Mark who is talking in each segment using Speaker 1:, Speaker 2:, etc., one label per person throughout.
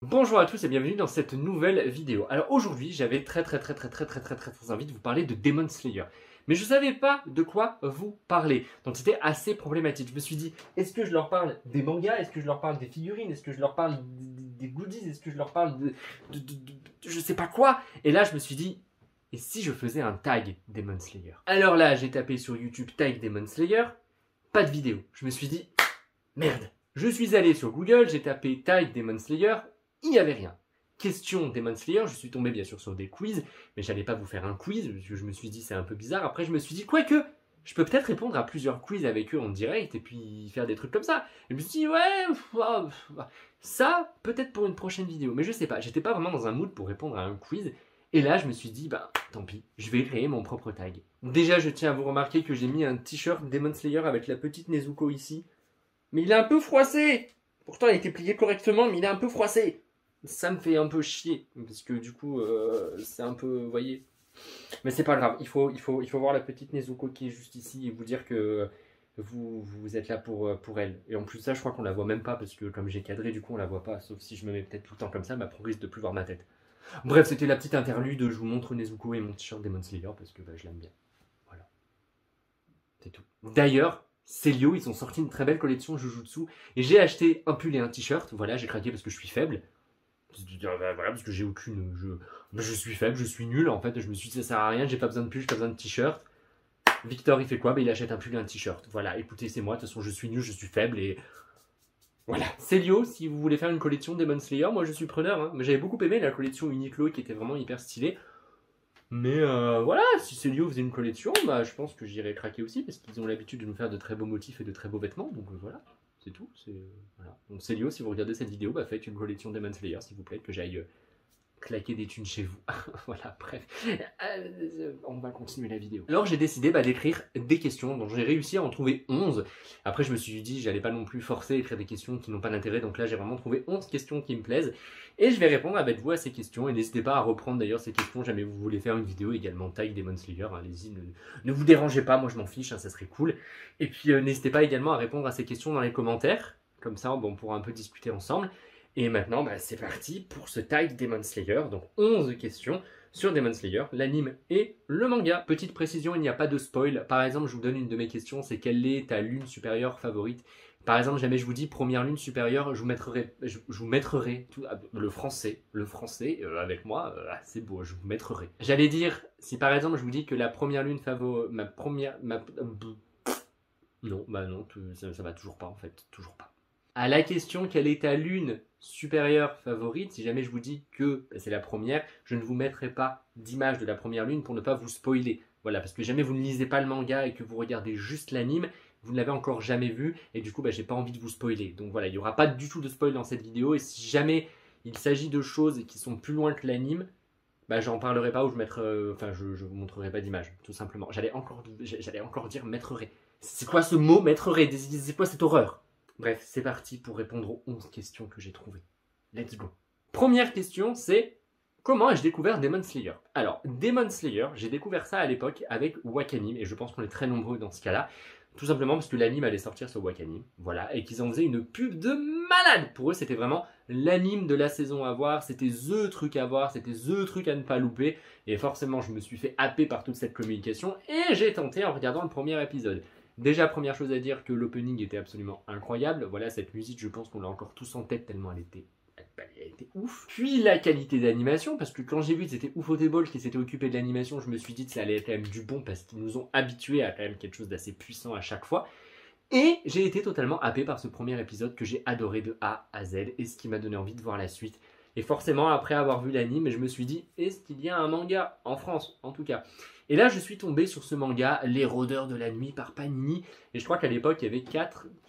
Speaker 1: Bonjour à tous et bienvenue dans cette nouvelle vidéo. Alors aujourd'hui, j'avais très envie de vous parler de Demon Slayer. Mais je savais pas de quoi vous parler. Donc c'était assez problématique. Je me suis dit, est-ce que je leur parle des mangas? Est-ce que je leur parle des figurines? Est-ce que je leur parle des goodies? Est-ce que je leur parle de je sais pas quoi? Et là, je me suis dit, et si je faisais un tag Demon Slayer? Alors là, j'ai tapé sur YouTube tag Demon Slayer, pas de vidéo. Je me suis dit, merde. Je suis allé sur Google, j'ai tapé tag Demon Slayer, il n'y avait rien. Question Demon Slayer, je suis tombé bien sûr sur des quiz, mais j'allais pas vous faire un quiz, parce que je me suis dit c'est un peu bizarre. Après je me suis dit, quoique, je peux peut-être répondre à plusieurs quiz avec eux en direct et puis faire des trucs comme ça. Et je me suis dit, ouais, ça, peut-être pour une prochaine vidéo, mais je sais pas, j'étais pas vraiment dans un mood pour répondre à un quiz. Et là, je me suis dit, bah, tant pis, je vais créer mon propre tag. Déjà, je tiens à vous remarquer que j'ai mis un t-shirt Demon Slayer avec la petite Nezuko ici. Mais il est un peu froissé. Pourtant, il a été plié correctement, mais il est un peu froissé. Ça me fait un peu chier, parce que du coup, c'est un peu, vous voyez. Mais c'est pas grave, il faut voir la petite Nezuko qui est juste ici et vous dire que vous êtes là pour elle. Et en plus ça, je crois qu'on la voit même pas, parce que comme j'ai cadré, du coup, on la voit pas. Sauf si je me mets peut-être tout le temps comme ça, mais après, on risque de plus voir ma tête. Bref, c'était la petite interlude, je vous montre Nezuko et mon t-shirt Demon Slayer, parce que bah, je l'aime bien. Voilà. C'est tout. D'ailleurs, Célio, ils ont sorti une très belle collection Jujutsu, et j'ai acheté un pull et un t-shirt. Voilà, j'ai craqué parce que je suis faible. Voilà, parce que j'ai aucune. Je suis faible, je suis nul en fait. Je me suis dit ça sert à rien, j'ai pas besoin de pull, j'ai pas besoin de t-shirt. Victor il fait quoi? Il achète un pull et un t-shirt. Voilà, écoutez, c'est moi, de toute façon je suis nul, je suis faible et. Voilà. Célio, si vous voulez faire une collection Demon Slayer, moi je suis preneur. Hein. Mais j'avais beaucoup aimé la collection Uniqlo qui était vraiment hyper stylée. Mais voilà, si Célio faisait une collection, bah, je pense que j'irais craquer aussi, parce qu'ils ont l'habitude de nous faire de très beaux motifs et de très beaux vêtements, donc voilà, c'est tout. Voilà. Donc Célio, si vous regardez cette vidéo, bah, faites une collection Demon Slayer, s'il vous plaît, que j'aille claquer des thunes chez vous. Voilà, bref. On va continuer la vidéo. Alors j'ai décidé d'écrire des questions, donc j'ai réussi à en trouver 11. Après je me suis dit, j'allais pas non plus forcer à écrire des questions qui n'ont pas d'intérêt, donc là j'ai vraiment trouvé 11 questions qui me plaisent. Et je vais répondre avec vous à ces questions, et n'hésitez pas à reprendre d'ailleurs ces questions, jamais vous voulez faire une vidéo également taille Demon Slayer, allez-y, ne vous dérangez pas, moi je m'en fiche, hein, ça serait cool. Et puis n'hésitez pas également à répondre à ces questions dans les commentaires, comme ça bon, on pourra un peu discuter ensemble. Et maintenant, bah, c'est parti pour ce tag Demon Slayer. Donc 11 questions sur Demon Slayer, l'anime et le manga. Petite précision, il n'y a pas de spoil. Par exemple, je vous donne une de mes questions, c'est quelle est ta lune supérieure favorite? Par exemple, jamais je vous dis première lune supérieure, je vous mettrai tout, le français avec moi, c'est beau, je vous mettrai. J'allais dire, si par exemple je vous dis que la première lune favorite, non, bah non, ça va toujours pas en fait, toujours pas. À la question quelle est ta lune supérieure favorite, si jamais je vous dis que c'est la première, je ne vous mettrai pas d'image de la première lune pour ne pas vous spoiler. Voilà, parce que jamais vous ne lisez pas le manga et que vous regardez juste l'anime, vous ne l'avez encore jamais vu et du coup j'ai pas envie de vous spoiler. Donc voilà, il n'y aura pas du tout de spoil dans cette vidéo et si jamais il s'agit de choses qui sont plus loin que l'anime, j'en parlerai pas ou je vous montrerai pas d'image, tout simplement. J'allais encore dire mettrai. C'est quoi ce mot mettrai? C'est quoi cette horreur? Bref, c'est parti pour répondre aux 11 questions que j'ai trouvées. Let's go. Première question, c'est comment ai-je découvert Demon Slayer? Alors, Demon Slayer, j'ai découvert ça à l'époque avec Wakanim, et je pense qu'on est très nombreux dans ce cas-là. Tout simplement parce que l'anime allait sortir sur Wakanim, voilà, et qu'ils en faisaient une pub de malade. Pour eux, c'était vraiment l'anime de la saison à voir, c'était THE truc à voir, c'était THE truc à ne pas louper. Et forcément, je me suis fait happer par toute cette communication, et j'ai tenté en regardant le premier épisode. Déjà, première chose à dire que l'opening était absolument incroyable. Voilà, cette musique, je pense qu'on l'a encore tous en tête tellement elle était ouf. Puis la qualité d'animation, parce que quand j'ai vu que c'était Ufotable qui s'était occupé de l'animation, je me suis dit que ça allait être quand même du bon, parce qu'ils nous ont habitués à quand même quelque chose d'assez puissant à chaque fois. Et j'ai été totalement happé par ce premier épisode que j'ai adoré de A à Z, et ce qui m'a donné envie de voir la suite. Et forcément, après avoir vu l'anime, je me suis dit, est-ce qu'il y a un manga en France, en tout cas? Et là, je suis tombé sur ce manga, Les Rôdeurs de la Nuit par Panini. Et je crois qu'à l'époque, il y avait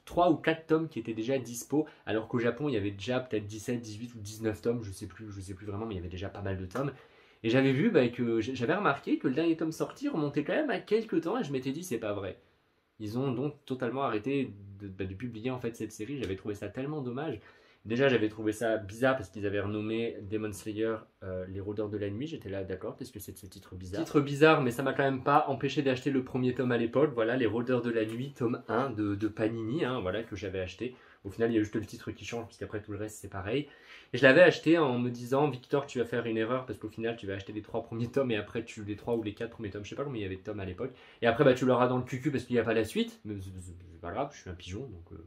Speaker 1: 3 ou 4 tomes qui étaient déjà dispo. Alors qu'au Japon, il y avait déjà peut-être 17, 18 ou 19 tomes. Je sais plus vraiment, mais il y avait déjà pas mal de tomes. Et j'avais vu que j'avais remarqué que le dernier tome sorti remontait quand même à quelques temps. Et je m'étais dit, c'est pas vrai. Ils ont donc totalement arrêté de publier en fait cette série. J'avais trouvé ça tellement dommage. Déjà, j'avais trouvé ça bizarre parce qu'ils avaient renommé Demon Slayer Les Rôdeurs de la Nuit. J'étais là, d'accord, qu'est-ce que c'est de ce titre bizarre? Titre bizarre, mais ça m'a quand même pas empêché d'acheter le premier tome à l'époque. Voilà, Les Rôdeurs de la Nuit, tome 1 de Panini, hein, voilà, que j'avais acheté. Au final, il y a juste le titre qui change, puisqu'après tout le reste, c'est pareil. Et je l'avais acheté en me disant, Victor, tu vas faire une erreur, parce qu'au final, tu vas acheter les 3 premiers tomes, et après, les 3 ou les 4 premiers tomes, je sais pas combien il y avait de tomes à l'époque. Et après, bah, tu l'auras dans le cucu, parce qu'il n'y a pas la suite. Mais c'est pas grave, je suis un pigeon, donc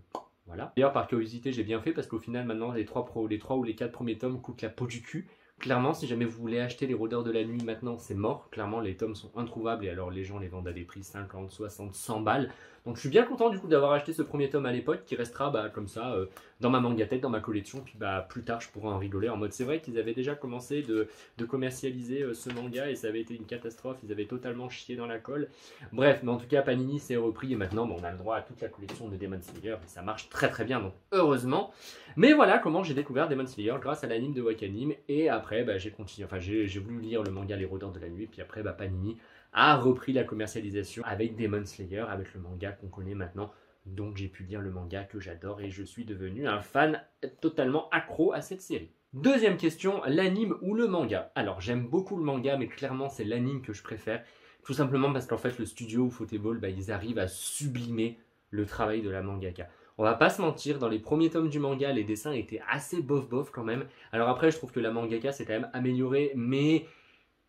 Speaker 1: voilà. D'ailleurs, par curiosité, j'ai bien fait, parce qu'au final, maintenant, les 3 ou les 4 premiers tomes coûtent la peau du cul. Clairement, si jamais vous voulez acheter les Rôdeurs de la Nuit maintenant, c'est mort. Clairement, les tomes sont introuvables et alors les gens les vendent à des prix 50, 60, 100 balles. Donc je suis bien content du coup d'avoir acheté ce premier tome à l'époque qui restera comme ça dans ma mangatech, dans ma collection. Puis plus tard, je pourrai en rigoler en mode c'est vrai qu'ils avaient déjà commencé de commercialiser ce manga et ça avait été une catastrophe. Ils avaient totalement chié dans la colle. Bref, mais en tout cas, Panini s'est repris et maintenant on a le droit à toute la collection de Demon Slayer et ça marche très très bien. Donc heureusement. Mais voilà comment j'ai découvert Demon Slayer grâce à l'anime de Wakanim et après j'ai continué, enfin j'ai voulu lire le manga Les Rôdeurs de la Nuit, puis après Panini a repris la commercialisation avec Demon Slayer, avec le manga qu'on connaît maintenant, donc j'ai pu lire le manga que j'adore et je suis devenu un fan totalement accro à cette série. Deuxième question, l'anime ou le manga? Alors j'aime beaucoup le manga mais clairement c'est l'anime que je préfère, tout simplement parce qu'en fait le studio Ufotable, ils arrivent à sublimer le travail de la mangaka. On va pas se mentir, dans les premiers tomes du manga, les dessins étaient assez bof quand même. Alors après, je trouve que la mangaka s'est quand même améliorée, mais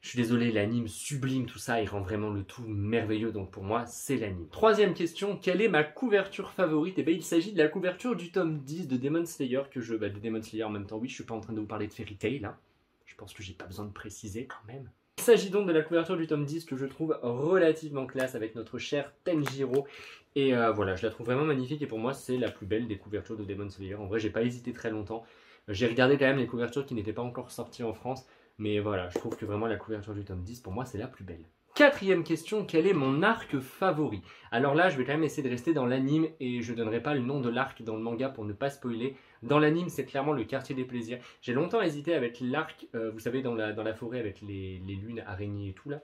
Speaker 1: je suis désolé, l'anime sublime tout ça, il rend vraiment le tout merveilleux, donc pour moi, c'est l'anime. Troisième question, quelle est ma couverture favorite? Et il s'agit de la couverture du tome 10 de Demon Slayer, de Demon Slayer en même temps, oui, je suis pas en train de vous parler de Fairy Tail, hein. Je pense que j'ai pas besoin de préciser quand même. Il s'agit donc de la couverture du tome 10 que je trouve relativement classe avec notre cher Tenjiro. Et voilà, je la trouve vraiment magnifique et pour moi c'est la plus belle des couvertures de Demon Slayer. En vrai, j'ai pas hésité très longtemps. J'ai regardé quand même les couvertures qui n'étaient pas encore sorties en France. Mais voilà, je trouve que vraiment la couverture du tome 10 pour moi c'est la plus belle. Quatrième question, quel est mon arc favori? Alors là, je vais quand même essayer de rester dans l'anime et je donnerai pas le nom de l'arc dans le manga pour ne pas spoiler. Dans l'anime, c'est clairement le quartier des plaisirs. J'ai longtemps hésité avec l'arc, vous savez, dans la forêt avec les lunes, araignées et tout là.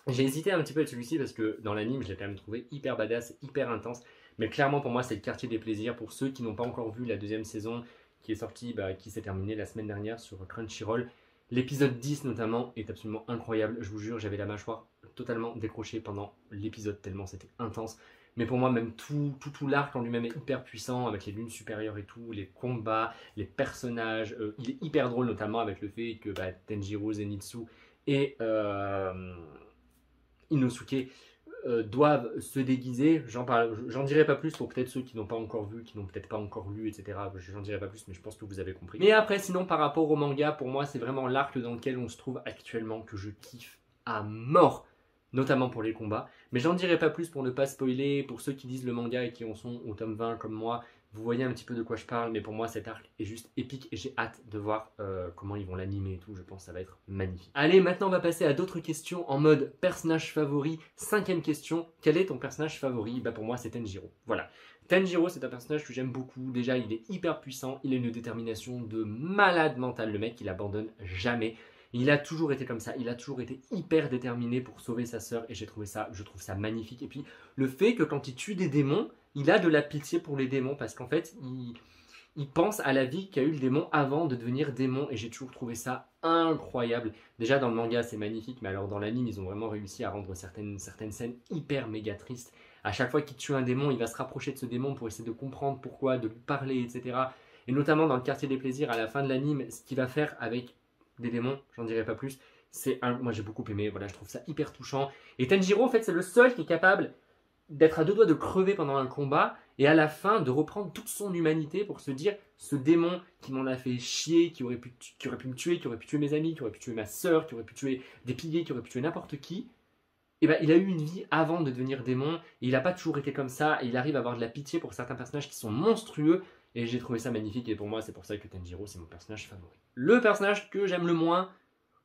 Speaker 1: J'ai hésité un petit peu avec celui-ci parce que dans l'anime, je l'ai quand même trouvé hyper badass, hyper intense. Mais clairement, pour moi, c'est le quartier des plaisirs. Pour ceux qui n'ont pas encore vu la deuxième saison qui est sortie, qui s'est terminée la semaine dernière sur Crunchyroll, l'épisode 10 notamment est absolument incroyable. Je vous jure, j'avais la mâchoire totalement décrochée pendant l'épisode tellement c'était intense. Mais pour moi, même tout l'arc en lui-même est hyper puissant avec les lunes supérieures et tout, les combats, les personnages. Il est hyper drôle notamment avec le fait que Tenjiro, Zenitsu et Inosuke doivent se déguiser. J'en dirai pas plus pour peut-être ceux qui n'ont pas encore vu, qui n'ont peut-être pas encore lu, etc. J'en dirai pas plus, mais je pense que vous avez compris. Mais après, sinon, par rapport au manga, pour moi, c'est vraiment l'arc dans lequel on se trouve actuellement que je kiffe à mort, notamment pour les combats. Mais j'en dirai pas plus pour ne pas spoiler. Pour ceux qui lisent le manga et qui en sont au tome 20 comme moi, vous voyez un petit peu de quoi je parle, mais pour moi cet arc est juste épique et j'ai hâte de voir comment ils vont l'animer et tout, je pense que ça va être magnifique. Allez, maintenant on va passer à d'autres questions en mode personnage favori. Cinquième question, quel est ton personnage favori? Pour moi c'est Tenjiro, voilà. Tenjiro c'est un personnage que j'aime beaucoup, déjà il est hyper puissant, il a une détermination de malade mental, le mec il abandonne jamais. Il a toujours été comme ça, il a toujours été hyper déterminé pour sauver sa sœur et je trouve ça magnifique. Et puis le fait que quand il tue des démons, il a de la pitié pour les démons parce qu'en fait il pense à la vie qu'a eu le démon avant de devenir démon et j'ai toujours trouvé ça incroyable. Déjà dans le manga c'est magnifique, mais alors dans l'anime ils ont vraiment réussi à rendre certaines scènes hyper méga tristes. À chaque fois qu'il tue un démon, il va se rapprocher de ce démon pour essayer de comprendre pourquoi, de lui parler, etc. Et notamment dans le quartier des plaisirs, à la fin de l'anime, ce qu'il va faire avec des démons, j'en dirai pas plus. Moi j'ai beaucoup aimé, voilà, je trouve ça hyper touchant. Et Tenjiro en fait c'est le seul qui est capable d'être à deux doigts de crever pendant un combat et à la fin de reprendre toute son humanité pour se dire ce démon qui m'en a fait chier, qui aurait pu me tuer, qui aurait pu tuer mes amis, qui aurait pu tuer ma soeur, qui aurait pu tuer des piliers, qui aurait pu tuer n'importe qui. Et il a eu une vie avant de devenir démon et il n'a pas toujours été comme ça et il arrive à avoir de la pitié pour certains personnages qui sont monstrueux. Et j'ai trouvé ça magnifique et pour moi c'est pour ça que Tenjiro c'est mon personnage favori. Le personnage que j'aime le moins,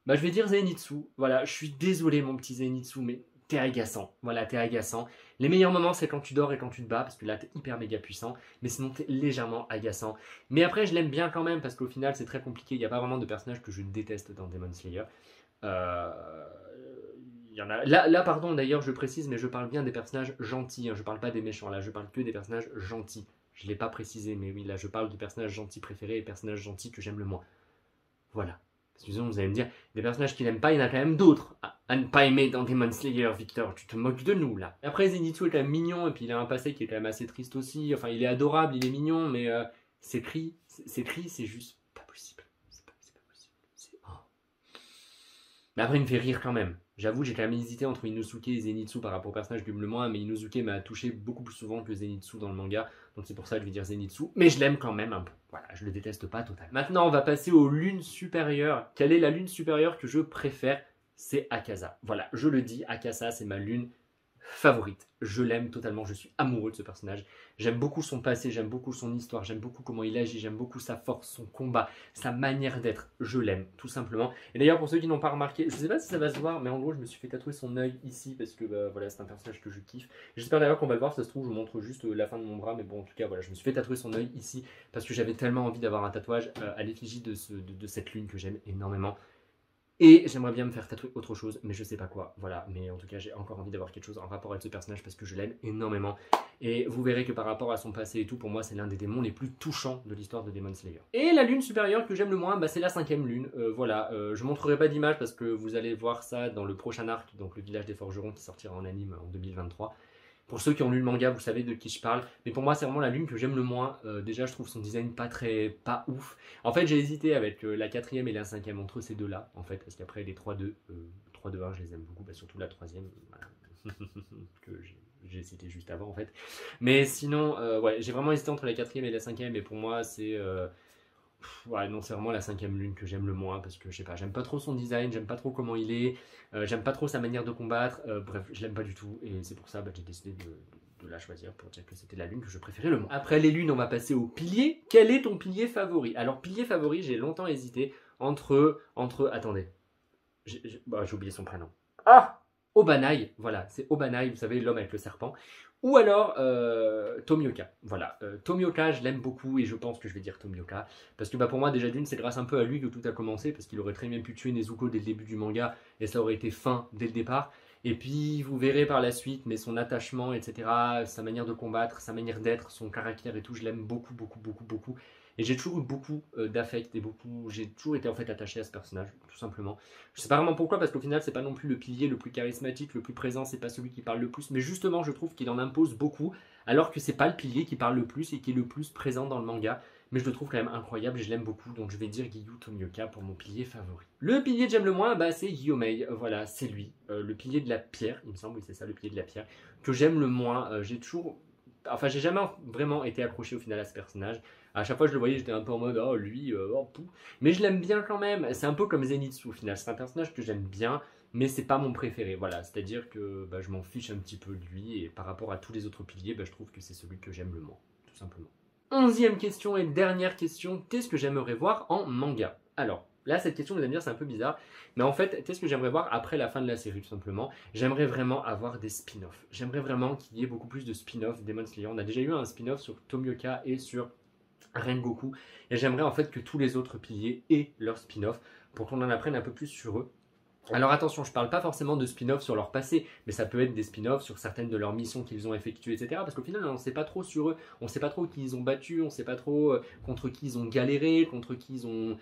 Speaker 1: je vais dire Zenitsu. Voilà, je suis désolé mon petit Zenitsu, mais t'es agaçant. Voilà, t'es agaçant. Les meilleurs moments c'est quand tu dors et quand tu te bats parce que là t'es hyper méga puissant, mais sinon t'es légèrement agaçant. Mais après je l'aime bien quand même parce qu'au final c'est très compliqué, il n'y a pas vraiment de personnage que je déteste dans Demon Slayer. Il y en a... Là pardon d'ailleurs je précise, mais je parle bien des personnages gentils, hein. Je parle pas des méchants, là je parle que des personnages gentils. Je ne l'ai pas précisé, mais oui, là je parle du personnage gentil préféré et personnage gentil que j'aime le moins. Voilà. Excusez-moi, vous allez me dire, des personnages qu'il n'aime pas, il y en a quand même d'autres à ne pas aimer dans Demon Slayer, Victor. Tu te moques de nous, là. Après, Zenitsu est quand même mignon, et puis il a un passé qui est quand même assez triste aussi. Enfin, il est adorable, il est mignon, mais ses cris, c'est juste pas possible. C'est pas possible. Oh. Mais après, il me fait rire quand même. J'avoue, j'ai quand même hésité entre Inosuke et Zenitsu par rapport au personnage que j'aime le moins, mais Inosuke m'a touché beaucoup plus souvent que Zenitsu dans le manga, donc c'est pour ça que je vais dire Zenitsu, mais je l'aime quand même un peu. Voilà, je le déteste pas totalement. Maintenant, on va passer aux lunes supérieures. Quelle est la lune supérieure que je préfère? C'est Akaza. Voilà, je le dis, Akaza, c'est ma lune favorite. Je l'aime totalement, je suis amoureux de ce personnage. J'aime beaucoup son passé, j'aime beaucoup son histoire, j'aime beaucoup comment il agit, j'aime beaucoup sa force, son combat, sa manière d'être. Je l'aime, tout simplement. Et d'ailleurs, pour ceux qui n'ont pas remarqué, je ne sais pas si ça va se voir, mais en gros, je me suis fait tatouer son œil ici, parce que bah, voilà, c'est un personnage que je kiffe. J'espère d'ailleurs qu'on va le voir, ça se trouve, je vous montre juste la fin de mon bras, mais bon, en tout cas, voilà, je me suis fait tatouer son œil ici, parce que j'avais tellement envie d'avoir un tatouage à l'effigie de cette lune que j'aime énormément. Et j'aimerais bien me faire tatouer autre chose, mais je sais pas quoi. Voilà, mais en tout cas, j'ai encore envie d'avoir quelque chose en rapport avec ce personnage parce que je l'aime énormément. Et vous verrez que par rapport à son passé et tout, pour moi, c'est l'un des démons les plus touchants de l'histoire de Demon Slayer. Et la lune supérieure que j'aime le moins, bah, c'est la 5e lune. Voilà, je montrerai pas d'image parce que vous allez voir ça dans le prochain arc, donc le village des forgerons qui sortira en anime en 2023. Pour ceux qui ont lu le manga, vous savez de qui je parle. Mais pour moi, c'est vraiment la lune que j'aime le moins. Déjà, je trouve son design pas ouf. En fait, j'ai hésité avec la 4e et la 5e entre ces deux-là. En fait, parce qu'après, les 3-2, 3-2-1, je les aime beaucoup. Bah, surtout la 3e, voilà. que j'ai cité juste avant, en fait. Mais sinon, ouais, j'ai vraiment hésité entre la 4e et la 5e. Et pour moi, c'est... ouais, non, c'est vraiment la 5e lune que j'aime le moins parce que je sais pas, j'aime pas trop son design, j'aime pas trop comment il est, j'aime pas trop sa manière de combattre, bref, je l'aime pas du tout et c'est pour ça que j'ai décidé de la choisir pour dire que c'était la lune que je préférais le moins. Après les lunes, on va passer au pilier. Quel est ton pilier favori? Alors, pilier favori, j'ai longtemps hésité entre attendez, j'ai oublié son prénom. Ah! Obanai, voilà, c'est Obanai, vous savez, l'homme avec le serpent. Ou alors Tomioka. Voilà, Tomioka, je l'aime beaucoup et je pense que je vais dire Tomioka. Parce que bah, pour moi, déjà d'une, c'est grâce un peu à lui que tout a commencé. Parce qu'il aurait très bien pu tuer Nezuko dès le début du manga et ça aurait été fin dès le départ. Et puis vous verrez par la suite, mais son attachement, etc., sa manière de combattre, sa manière d'être, son caractère et tout, je l'aime beaucoup, beaucoup, beaucoup, beaucoup. Et j'ai toujours eu beaucoup d'affect et j'ai toujours été en fait attaché à ce personnage, tout simplement. Je sais pas vraiment pourquoi, parce qu'au final, c'est pas non plus le pilier le plus charismatique, le plus présent, c'est pas celui qui parle le plus, mais justement, je trouve qu'il en impose beaucoup, alors que c'est pas le pilier qui parle le plus et qui est le plus présent dans le manga. Mais je le trouve quand même incroyable et je l'aime beaucoup, donc je vais dire Giyu Tomioka pour mon pilier favori. Le pilier que j'aime le moins, bah, c'est Gyomei, voilà, c'est lui. Le pilier de la pierre, il me semble, oui c'est ça, le pilier de la pierre, que j'aime le moins. J'ai jamais vraiment été accroché au final à ce personnage. À chaque fois que je le voyais, j'étais un peu en mode oh lui, oh pou. Mais je l'aime bien quand même. C'est un peu comme Zenitsu au final. C'est un personnage que j'aime bien, mais c'est pas mon préféré. Voilà, c'est-à-dire que bah, je m'en fiche un petit peu de lui et par rapport à tous les autres piliers, bah, je trouve que c'est celui que j'aime le moins, tout simplement. 11e question et dernière question. Qu'est-ce que j'aimerais voir en manga? Alors, là, cette question, vous allez me dire, c'est un peu bizarre. Mais en fait, qu'est-ce que j'aimerais voir après la fin de la série, tout simplement? J'aimerais vraiment avoir des spin-offs. J'aimerais vraiment qu'il y ait beaucoup plus de spin-offs Demon Slayer. On a déjà eu un spin-off sur Tomioka et sur Rengoku. Et j'aimerais en fait que tous les autres piliers aient leur spin-off pour qu'on en apprenne un peu plus sur eux. Alors attention, je ne parle pas forcément de spin-off sur leur passé, mais ça peut être des spin-offs sur certaines de leurs missions qu'ils ont effectuées, etc. Parce qu'au final, on ne sait pas trop sur eux, on ne sait pas trop qui ils ont battu, on ne sait pas trop contre qui ils ont galéré, contre qui ils ont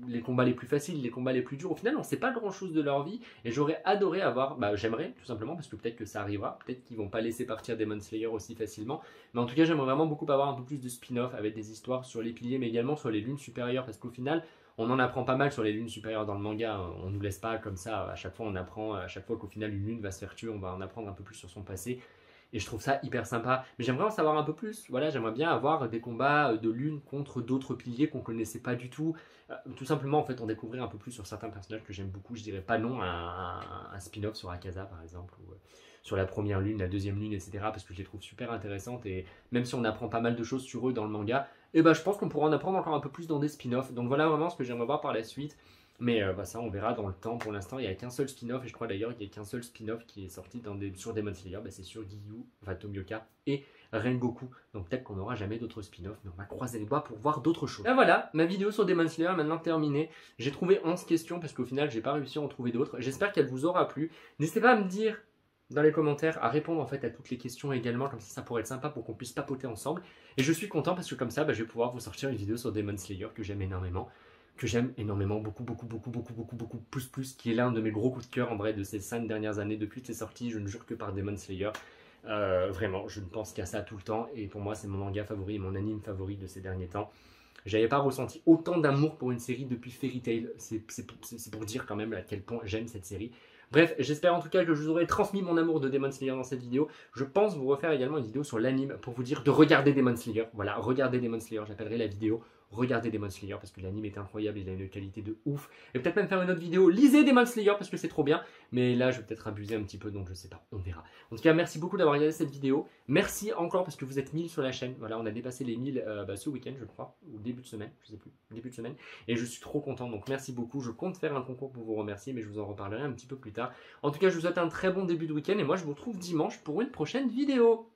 Speaker 1: les combats les plus faciles, les combats les plus durs. Au final, on ne sait pas grand-chose de leur vie, et j'aurais adoré avoir, j'aimerais tout simplement, parce que peut-être que ça arrivera, peut-être qu'ils ne vont pas laisser partir Demon Slayer aussi facilement, mais en tout cas, j'aimerais vraiment beaucoup avoir un peu plus de spin-off avec des histoires sur les piliers, mais également sur les lunes supérieures, parce qu'au final, on en apprend pas mal sur les lunes supérieures dans le manga, on nous laisse pas comme ça, à chaque fois on apprend, à chaque fois qu'au final une lune va se faire tuer, on va en apprendre un peu plus sur son passé, et je trouve ça hyper sympa, mais j'aimerais en savoir un peu plus, voilà, j'aimerais bien avoir des combats de lune contre d'autres piliers qu'on connaissait pas du tout, tout simplement en fait en découvrir un peu plus sur certains personnages que j'aime beaucoup, je dirais pas non à un spin-off sur Akaza par exemple, ou sur la première lune, la deuxième lune, etc. parce que je les trouve super intéressantes et même si on apprend pas mal de choses sur eux dans le manga, et je pense qu'on pourra en apprendre encore un peu plus dans des spin-offs. Donc voilà vraiment ce que j'aimerais voir par la suite. Mais ça, on verra dans le temps. Pour l'instant, il n'y a qu'un seul spin-off. Et je crois d'ailleurs qu'il n'y a qu'un seul spin-off qui est sorti sur Demon Slayer. C'est sur Giyu, Tomioka et Rengoku. Donc peut-être qu'on n'aura jamais d'autres spin-offs. Mais on va croiser les doigts pour voir d'autres choses. Et voilà, ma vidéo sur Demon Slayer est maintenant terminée. J'ai trouvé 11 questions parce qu'au final, j'ai pas réussi à en trouver d'autres. J'espère qu'elle vous aura plu. N'hésitez pas à me dire dans les commentaires, à répondre en fait à toutes les questions également, comme ça pourrait être sympa pour qu'on puisse papoter ensemble. Et je suis content parce que comme ça, je vais pouvoir vous sortir une vidéo sur Demon Slayer que j'aime énormément. que j'aime énormément, beaucoup, plus, qui est l'un de mes gros coups de cœur en vrai de ces 5 dernières années. Depuis que c'est sorti, je ne jure que par Demon Slayer. Vraiment, je ne pense qu'à ça tout le temps, et pour moi c'est mon manga favori, mon anime favori de ces derniers temps. J'avais pas ressenti autant d'amour pour une série depuis Fairy Tail, c'est pour dire quand même à quel point j'aime cette série. Bref, j'espère en tout cas que je vous aurai transmis mon amour de Demon Slayer dans cette vidéo. Je pense vous refaire également une vidéo sur l'anime pour vous dire de regarder Demon Slayer. Voilà, regardez Demon Slayer, j'appellerai la vidéo regardez Demon Slayer parce que l'anime est incroyable, il a une qualité de ouf. Et peut-être même faire une autre vidéo, lisez Demon Slayer parce que c'est trop bien. Mais là, je vais peut-être abuser un petit peu, donc je sais pas, on verra. En tout cas, merci beaucoup d'avoir regardé cette vidéo. Merci encore parce que vous êtes 1000 sur la chaîne. Voilà, on a dépassé les 1000 ce week-end, je crois, ou début de semaine, je sais plus, début de semaine. Et je suis trop content, donc merci beaucoup. Je compte faire un concours pour vous remercier, mais je vous en reparlerai un petit peu plus tard. En tout cas, je vous souhaite un très bon début de week-end et moi, je vous retrouve dimanche pour une prochaine vidéo.